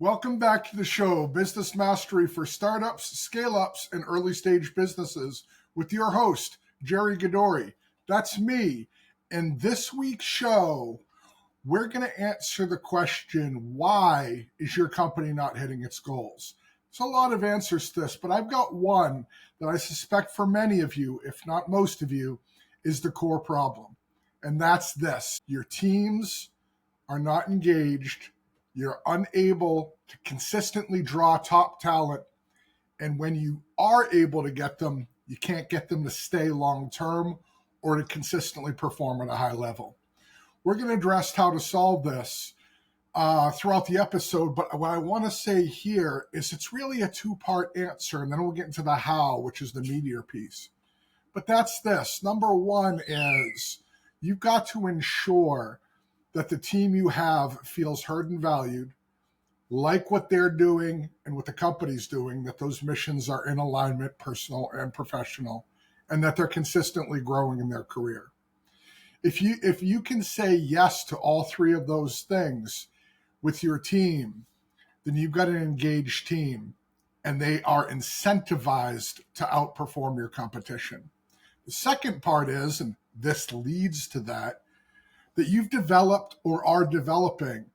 Welcome back to the show, Business Mastery for Startups, Scale-Ups, and Early Stage Businesses with your host, Jerry Gadori. That's me. In this week's show, we're going to answer the question, why is your company not hitting its goals? There's a lot of answers to this, but I've got one that I suspect for many of you, if not most of you, is the core problem. And that's this: your teams are not engaged. You're unable to consistently draw top talent. And when you are able to get them, you can't get them to stay long term or to consistently perform at a high level. We're going to address how to solve this throughout the episode. But what I want to say here is it's really a two-part answer. And then we'll get into the how, which is the meatier piece. But that's this. Number one is you've got to ensure that the team you have feels heard and valued, like what they're doing and what the company's doing, that those missions are in alignment, personal and professional, and that they're consistently growing in their career. If you can say yes to all three of those things with your team, then you've got an engaged team, and they are incentivized to outperform your competition. The second part is, and this leads to that you've developed or are developing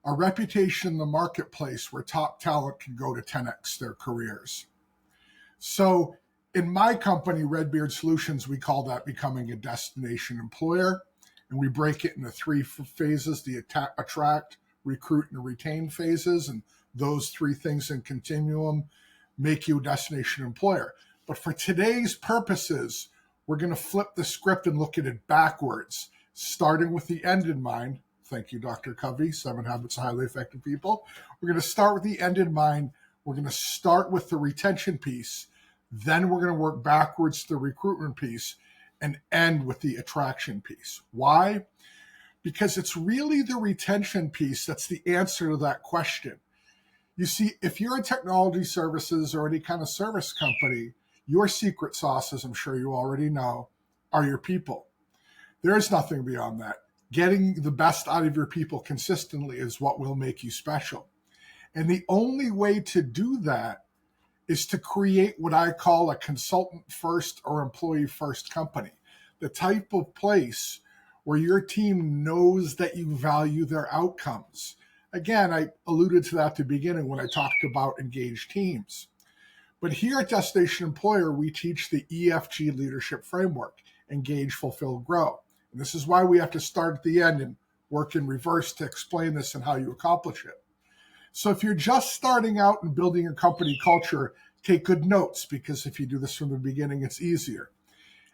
a reputation in the marketplace where top talent can go to 10x their careers. So in my company, Redbeard Solutions, we call that becoming a destination employer. And we break it into three phases: the attract, recruit, and retain phases. And those three things in continuum make you a destination employer. But for today's purposes, we're going to flip the script and look at it backwards, starting with the end in mind. Thank you, Dr. Covey, 7 Habits of Highly Effective People. We're going to start with the end in mind. We're going to start with the retention piece. Then we're going to work backwards to the recruitment piece and end with the attraction piece. Why? Because it's really the retention piece that's the answer to that question. You see, if you're in technology services or any kind of service company, your secret sauce, as I'm sure you already know, are your people. There is nothing beyond that. Getting the best out of your people consistently is what will make you special. And the only way to do that is to create what I call a consultant first or employee first company, the type of place where your team knows that you value their outcomes. Again, I alluded to that at the beginning when I talked about engaged teams. But here at Destination Employer, we teach the EFG leadership framework: engage, fulfill, grow. And this is why we have to start at the end and work in reverse to explain this and how you accomplish it. So if you're just starting out and building your company culture, take good notes, because if you do this from the beginning, it's easier.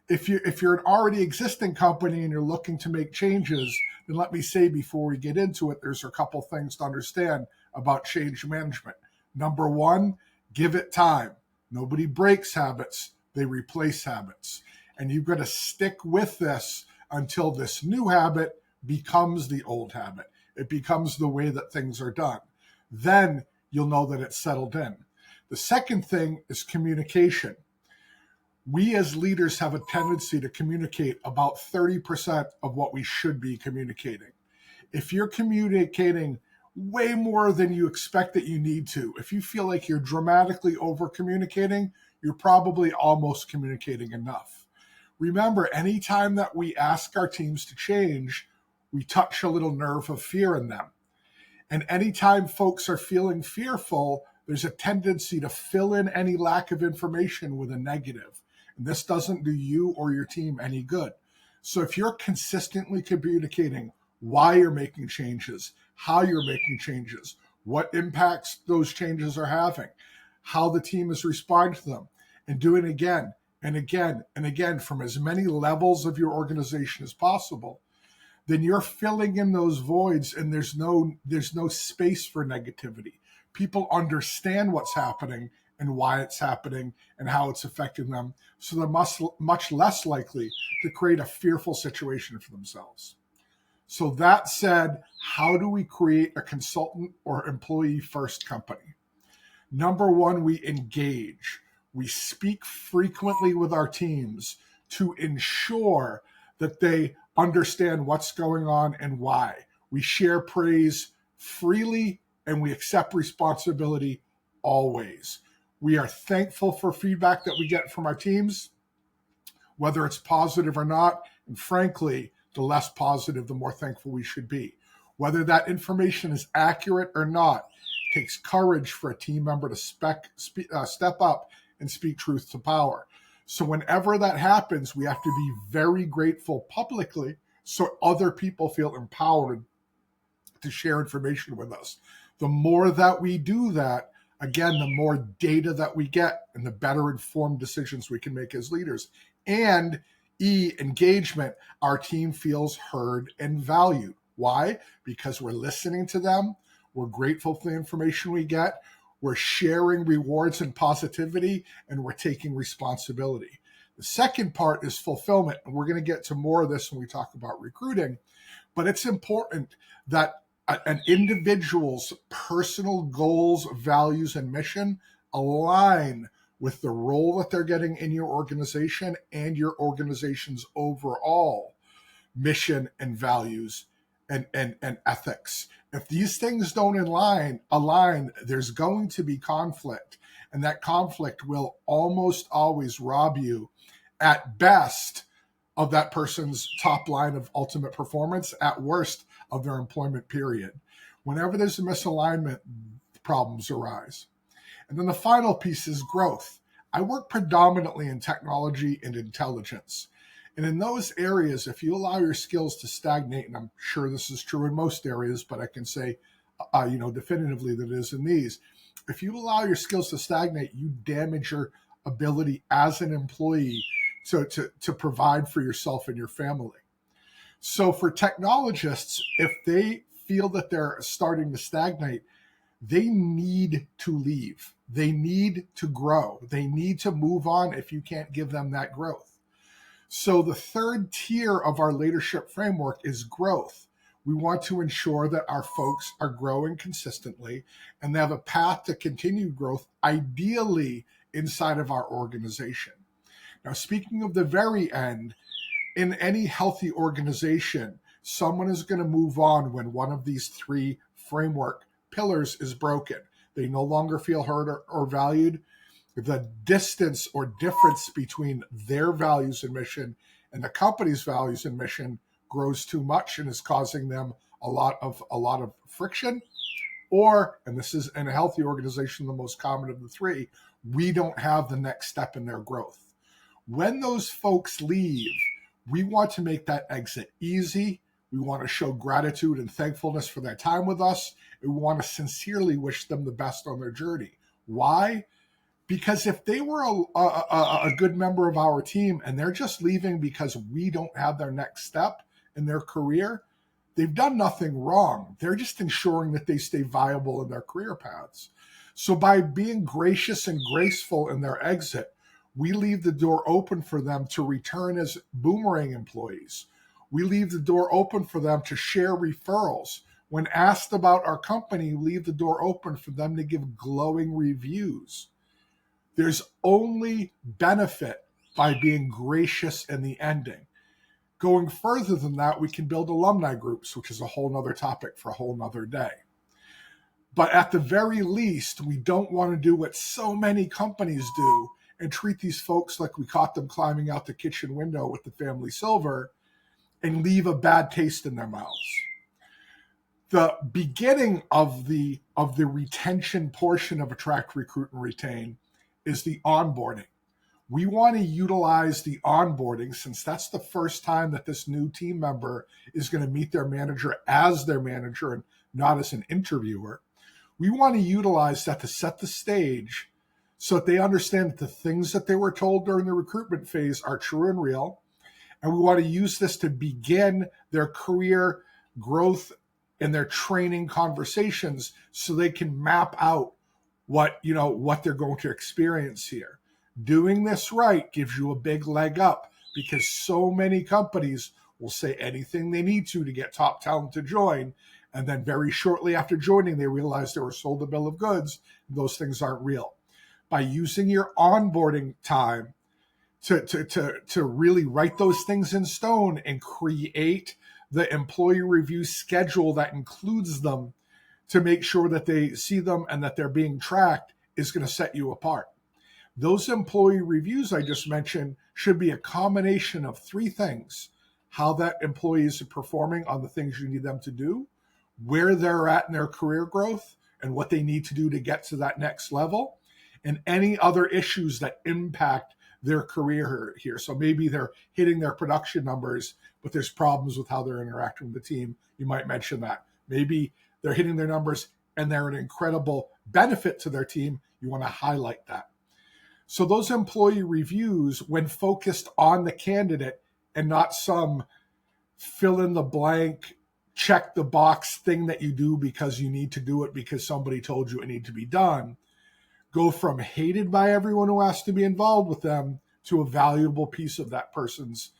If you're an already existing company and you're looking to make changes, then let me say before we get into it, there's a couple things to understand about change management. Number one, give it time. Nobody breaks habits, they replace habits. And you've got to stick with this until this new habit becomes the old habit. It becomes the way that things are done. Then you'll know that it's settled in. The second thing is communication. We as leaders have a tendency to communicate about 30% of what we should be communicating. If you're communicating way more than you expect that you need to, if you feel like you're dramatically over communicating, you're probably almost communicating enough. Remember, anytime that we ask our teams to change, we touch a little nerve of fear in them. And anytime folks are feeling fearful, there's a tendency to fill in any lack of information with a negative. And this doesn't do you or your team any good. So if you're consistently communicating why you're making changes, how you're making changes, what impacts those changes are having, how the team is responding to them, and doing it again and again and again from as many levels of your organization as possible, then you're filling in those voids, and there's no space for negativity. People understand what's happening and why it's happening and how it's affecting them, so they're much less likely to create a fearful situation for themselves. So that said, how do we create a consultant or employee first company? Number one, we engage. We speak frequently with our teams to ensure that they understand what's going on and why. We share praise freely and we accept responsibility always. We are thankful for feedback that we get from our teams, whether it's positive or not. And frankly, the less positive, the more thankful we should be. Whether that information is accurate or not, it takes courage for a team member to step up and speak truth to power. So whenever that happens, we have to be very grateful publicly so other people feel empowered to share information with us. The more that we do that, again, the more data that we get and the better informed decisions we can make as leaders. And engagement, our team feels heard and valued. Why? Because we're listening to them. We're grateful for the information we get. We're sharing rewards and positivity, and we're taking responsibility. The second part is fulfillment, and we're going to get to more of this when we talk about recruiting. But it's important that an individual's personal goals, values, and mission align with the role that they're getting in your organization and your organization's overall mission and values and ethics. If these things don't align, there's going to be conflict, and that conflict will almost always rob you at best of that person's top line of ultimate performance, at worst of their employment period. Whenever there's a misalignment, problems arise. And then the final piece is growth. I work predominantly in technology and intelligence. And in those areas, if you allow your skills to stagnate, and I'm sure this is true in most areas, but I can say, definitively that it is in these. If you allow your skills to stagnate, you damage your ability as an employee to provide for yourself and your family. So for technologists, if they feel that they're starting to stagnate, they need to leave. They need to grow. They need to move on if you can't give them that growth. So the third tier of our leadership framework is growth. We want to ensure that our folks are growing consistently and they have a path to continued growth, ideally inside of our organization. Now, speaking of the very end, in any healthy organization, someone is going to move on when one of these three framework pillars is broken. They no longer feel heard or valued. The distance or difference between their values and mission and the company's values and mission grows too much and is causing them a lot of friction. Or, and this is in a healthy organization, the most common of the three, we don't have the next step in their growth. When those folks leave, we want to make that exit easy. We want to show gratitude and thankfulness for their time with us. And we want to sincerely wish them the best on their journey. Why? Because if they were a good member of our team and they're just leaving because we don't have their next step in their career, they've done nothing wrong. They're just ensuring that they stay viable in their career paths. So by being gracious and graceful in their exit, we leave the door open for them to return as boomerang employees. We leave the door open for them to share referrals. When asked about our company, we leave the door open for them to give glowing reviews. There's only benefit by being gracious in the ending. Going further than that, we can build alumni groups, which is a whole nother topic for a whole nother day. But at the very least, we don't want to do what so many companies do and treat these folks like we caught them climbing out the kitchen window with the family silver and leave a bad taste in their mouths. The beginning of the retention portion of Attract, Recruit, and Retain is the onboarding. We want to utilize the onboarding since that's the first time that this new team member is going to meet their manager as their manager and not as an interviewer. We want to utilize that to set the stage so that they understand that the things that they were told during the recruitment phase are true and real. And we want to use this to begin their career growth and their training conversations so they can map out what they're going to experience here. Doing this right gives you a big leg up because so many companies will say anything they need to get top talent to join. And then very shortly after joining, they realize they were sold a bill of goods. Those things aren't real. By using your onboarding time to really write those things in stone and create the employee review schedule that includes them to make sure that they see them and that they're being tracked is going to set you apart. Those employee reviews I just mentioned should be a combination of three things: how that employee is performing on the things you need them to do, where they're at in their career growth and what they need to do to get to that next level, and any other issues that impact their career here. So maybe they're hitting their production numbers, but there's problems with how they're interacting with the team. You might mention that. Maybe they're hitting their numbers and they're an incredible benefit to their team. You want to highlight that. So those employee reviews, when focused on the candidate and not some fill in the blank, check the box thing that you do because you need to do it because somebody told you it needs to be done, go from hated by everyone who has to be involved with them to a valuable piece of that person's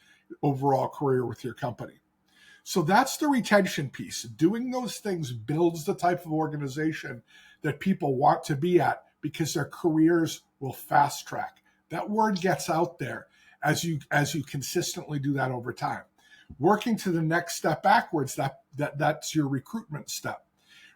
overall career with your company. So that's the retention piece. Doing those things builds the type of organization that people want to be at because their careers will fast track. That word gets out there as you consistently do that over time. Working to the next step backwards, that's your recruitment step.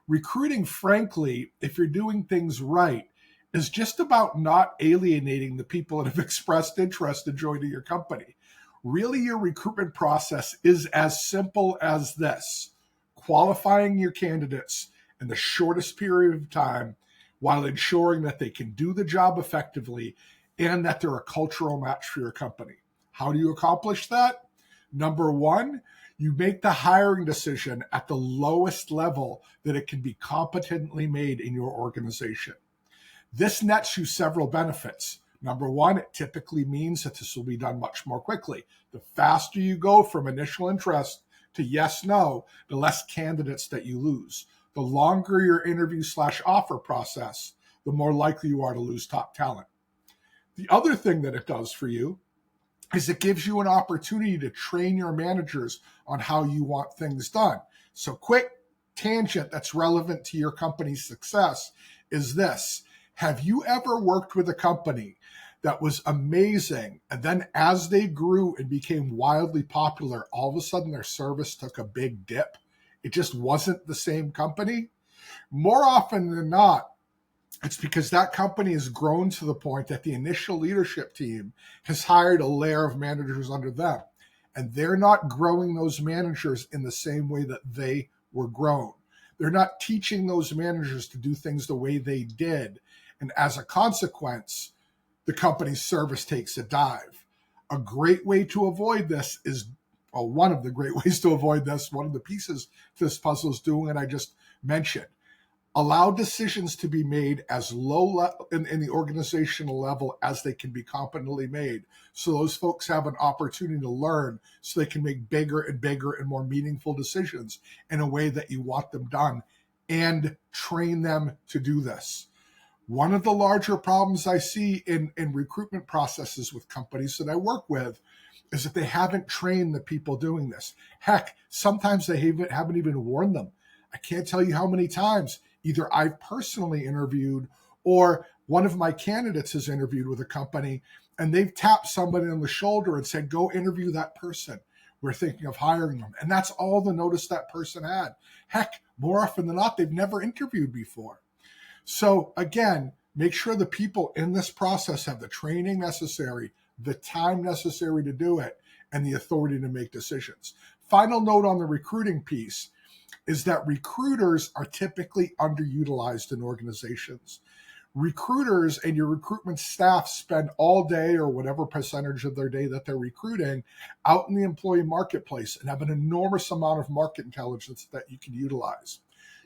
Recruiting, frankly, if you're doing things right, is just about not alienating the people that have expressed interest in joining your company. Really, your recruitment process is as simple as this: qualifying your candidates in the shortest period of time while ensuring that they can do the job effectively and that they're a cultural match for your company. How do you accomplish that? Number one, you make the hiring decision at the lowest level that it can be competently made in your organization. This nets you several benefits. Number one, it typically means that this will be done much more quickly. The faster you go from initial interest to yes, no, the less candidates that you lose. The longer your interview/offer process, the more likely you are to lose top talent. The other thing that it does for you is it gives you an opportunity to train your managers on how you want things done. So quick tangent that's relevant to your company's success is this: have you ever worked with a company that was amazing, and then as they grew and became wildly popular, all of a sudden their service took a big dip? It just wasn't the same company. More often than not, it's because that company has grown to the point that the initial leadership team has hired a layer of managers under them, and they're not growing those managers in the same way that they were grown. They're not teaching those managers to do things the way they did, and as a consequence, the company's service takes a dive. A great way to avoid this is, well, one of the great ways to avoid this, one of the pieces to this puzzle is doing what I just mentioned. Allow decisions to be made as low in the organizational level as they can be competently made, so those folks have an opportunity to learn so they can make bigger and more meaningful decisions in a way that you want them done, and train them to do this. One of the larger problems I see in recruitment processes with companies that I work with is that they haven't trained the people doing this. Heck, sometimes they haven't even warned them. I can't tell you how many times either I've personally interviewed or one of my candidates has interviewed with a company, and they've tapped somebody on the shoulder and said, go interview that person. We're thinking of hiring them. And that's all the notice that person had. Heck, more often than not, they've never interviewed before. So again, make sure the people in this process have the training necessary, the time necessary to do it, and the authority to make decisions. Final note on the recruiting piece is that recruiters are typically underutilized in organizations. Recruiters and your recruitment staff spend all day or whatever percentage of their day that they're recruiting out in the employee marketplace and have an enormous amount of market intelligence that you can utilize.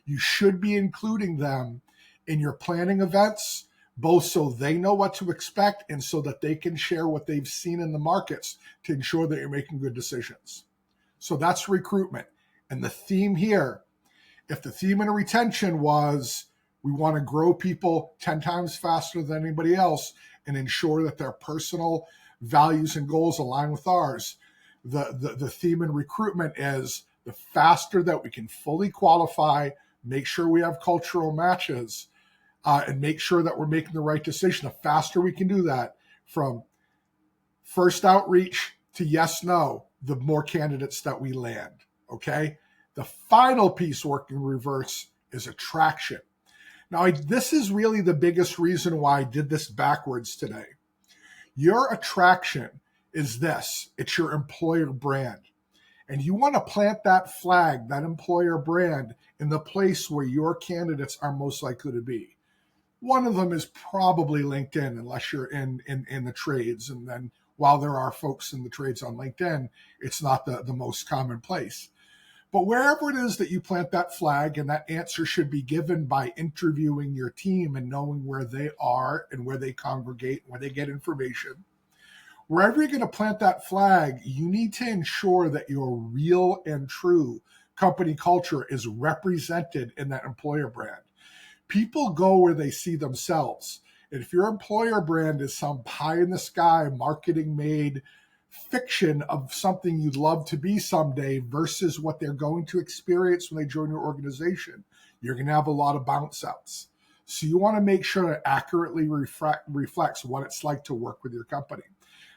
You should be including them in your planning events, both so they know what to expect and so that they can share what they've seen in the markets to ensure that you're making good decisions. So that's recruitment. And the theme here, if the theme in retention was we want to grow people 10 times faster than anybody else and ensure that their personal values and goals align with ours, the theme in recruitment is the faster that we can fully qualify, make sure we have cultural matches, and make sure that we're making the right decision. The faster we can do that, from first outreach to yes, no, the more candidates that we land, okay? The final piece working in reverse is attraction. Now, this is really the biggest reason why I did this backwards today. Your attraction is this. It's your employer brand. And you want to plant that flag, that employer brand, in the place where your candidates are most likely to be. One of them is probably LinkedIn, unless you're in the trades. And then while there are folks in the trades on LinkedIn, it's not the most common place. But wherever it is that you plant that flag, and that answer should be given by interviewing your team and knowing where they are and where they congregate, where they get information. Wherever you're going to plant that flag, you need to ensure that your real and true company culture is represented in that employer brand. People go where they see themselves. And if your employer brand is some pie in the sky, marketing made fiction of something you'd love to be someday versus what they're going to experience when they join your organization, you're going to have a lot of bounce outs. So you want to make sure it accurately reflects what it's like to work with your company.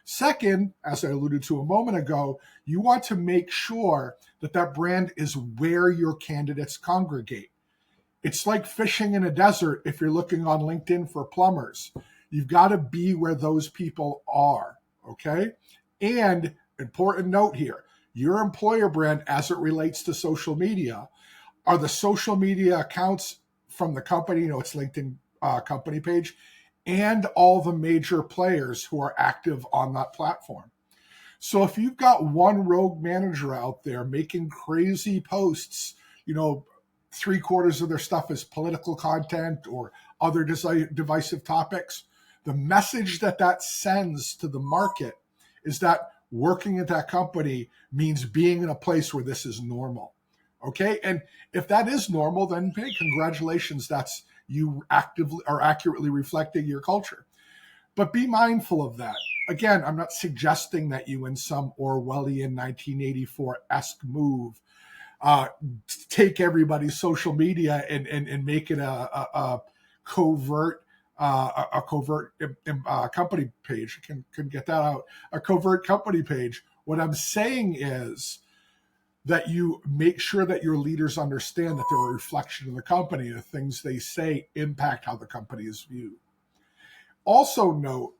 Second, as I alluded to a moment ago, you want to make sure that that brand is where your candidates congregate. It's like fishing in a desert if you're looking on LinkedIn for plumbers. You've got to be where those people are, okay? And important note here, your employer brand as it relates to social media are the social media accounts from the company, it's LinkedIn company page, and all the major players who are active on that platform. So if you've got one rogue manager out there making crazy posts, 3/4 of their stuff is political content or other divisive topics, the message that sends to the market is that working at that company means being in a place where this is normal. Okay. And if that is normal, then hey, congratulations. That's you accurately reflecting your culture. But be mindful of that. Again, I'm not suggesting that you in some Orwellian 1984-esque move take everybody's social media and make it a covert company page. Couldn't get that out. A covert company page. What I'm saying is that you make sure that your leaders understand that they're a reflection of the company. The things they say impact how the company is viewed. Also note,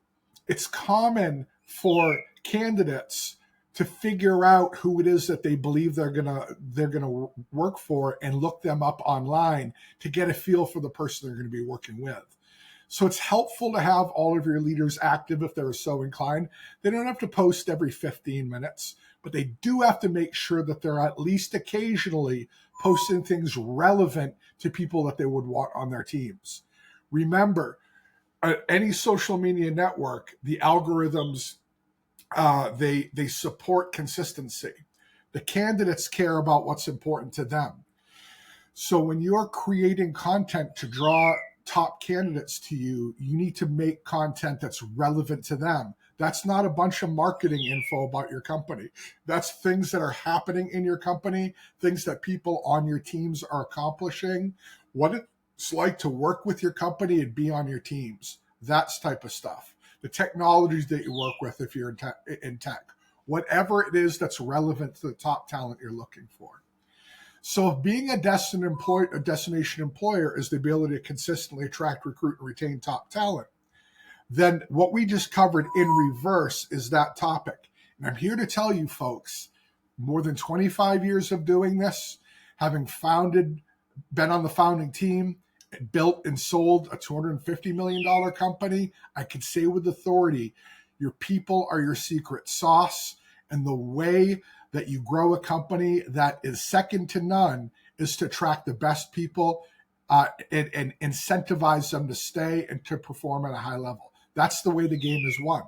it's common for candidates to figure out who it is that they believe they're gonna work for and look them up online to get a feel for the person they're going to be working with. So it's helpful to have all of your leaders active if they're so inclined. They don't have to post every 15 minutes, but they do have to make sure that they're at least occasionally posting things relevant to people that they would want on their teams. Remember, any social media network, the algorithms, they support consistency. The candidates care about what's important to them. So when you're creating content to draw top candidates to you, you need to make content that's relevant to them. That's not a bunch of marketing info about your company. That's things that are happening in your company, things that people on your teams are accomplishing, what it's like to work with your company and be on your teams. That's type of stuff. The technologies that you work with if you're in tech, whatever it is that's relevant to the top talent you're looking for. So if being a destination employer is the ability to consistently attract, recruit, and retain top talent, then what we just covered in reverse is that topic. And I'm here to tell you folks, more than 25 years of doing this, having been on the founding team, built and sold a $250 million company, I can say with authority, your people are your secret sauce. And the way that you grow a company that is second to none is to attract the best people and incentivize them to stay and to perform at a high level. That's the way the game is won.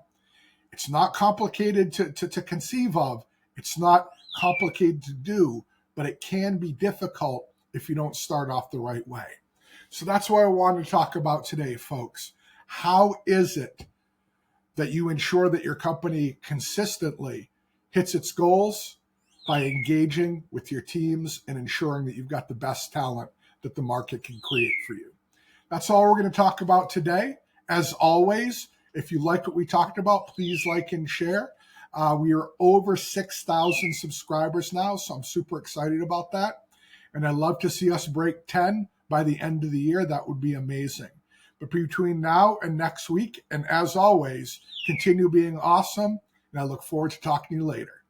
It's not complicated to conceive of. It's not complicated to do, but it can be difficult if you don't start off the right way. So that's what I wanted to talk about today, folks. How is it that you ensure that your company consistently hits its goals by engaging with your teams and ensuring that you've got the best talent that the market can create for you? That's all we're going to talk about today. As always, if you like what we talked about, please like and share. We are over 6,000 subscribers now, so I'm super excited about that. And I'd love to see us break 10 by the end of the year, that would be amazing. But between now and next week, and as always, continue being awesome. And I look forward to talking to you later.